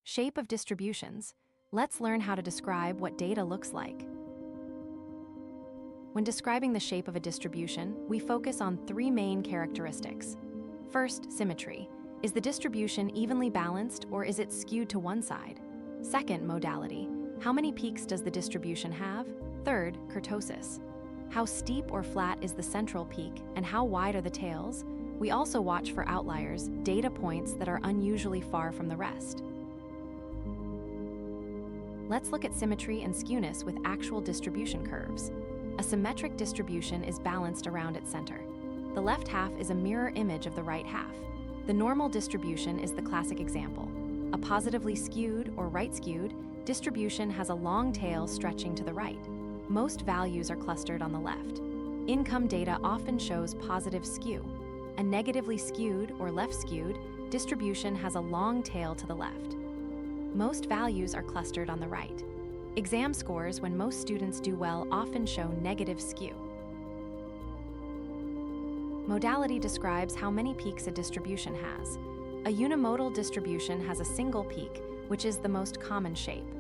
Shape of distributions. Let's learn how to describe what data looks like. When describing the shape of a distribution, we focus on three main characteristics. First, symmetry. Is the distribution evenly balanced or is it skewed to one side? Second, modality. How many peaks does the distribution have? Third, kurtosis. How steep or flat is the central peak and how wide are the tails? We also watch for outliers, data points that are unusually far from the rest. Let's look at symmetry and skewness with actual distribution curves. A symmetric distribution is balanced around its center. The left half is a mirror image of the right half. The normal distribution is the classic example. A positively skewed or right-skewed distribution has a long tail stretching to the right. Most values are clustered on the left. Income data often shows positive skew. A negatively skewed or left-skewed distribution has a long tail to the left. Most values are clustered on the right. Exam scores when most students do well often show negative skew. Modality describes how many peaks a distribution has. A unimodal distribution has a single peak, which is the most common shape.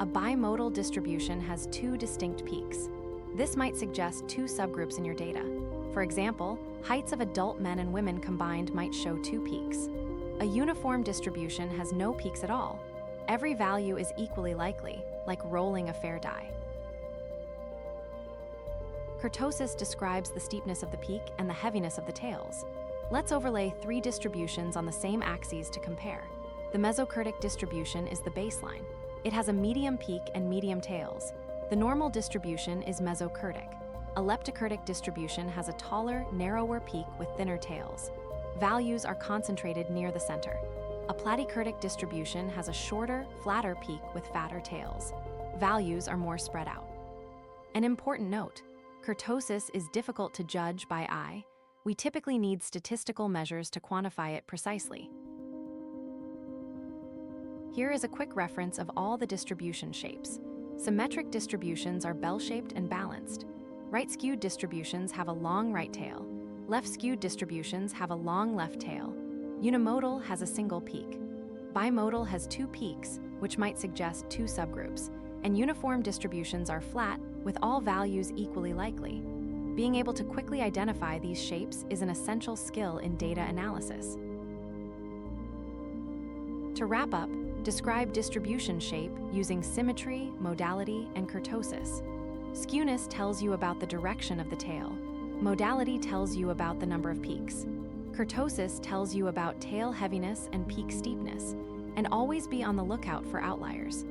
A bimodal distribution has two distinct peaks. This might suggest two subgroups in your data. For example, heights of adult men and women combined might show two peaks. A uniform distribution has no peaks at all. Every value is equally likely, like rolling a fair die. Kurtosis describes the steepness of the peak and the heaviness of the tails. Let's overlay three distributions on the same axes to compare. The mesokurtic distribution is the baseline. It has a medium peak and medium tails. The normal distribution is mesokurtic. A leptokurtic distribution has a taller, narrower peak with thinner tails. Values are concentrated near the center. A platykurtic distribution has a shorter, flatter peak with fatter tails. Values are more spread out. An important note, kurtosis is difficult to judge by eye. We typically need statistical measures to quantify it precisely. Here is a quick reference of all the distribution shapes. Symmetric distributions are bell-shaped and balanced. Right-skewed distributions have a long right tail. Left-skewed distributions have a long left tail. Unimodal has a single peak. Bimodal has two peaks, which might suggest two subgroups. And uniform distributions are flat, with all values equally likely. Being able to quickly identify these shapes is an essential skill in data analysis. To wrap up, describe distribution shape using symmetry, modality, and kurtosis. Skewness tells you about the direction of the tail. Modality tells you about the number of peaks. Kurtosis tells you about tail heaviness and peak steepness, and always be on the lookout for outliers.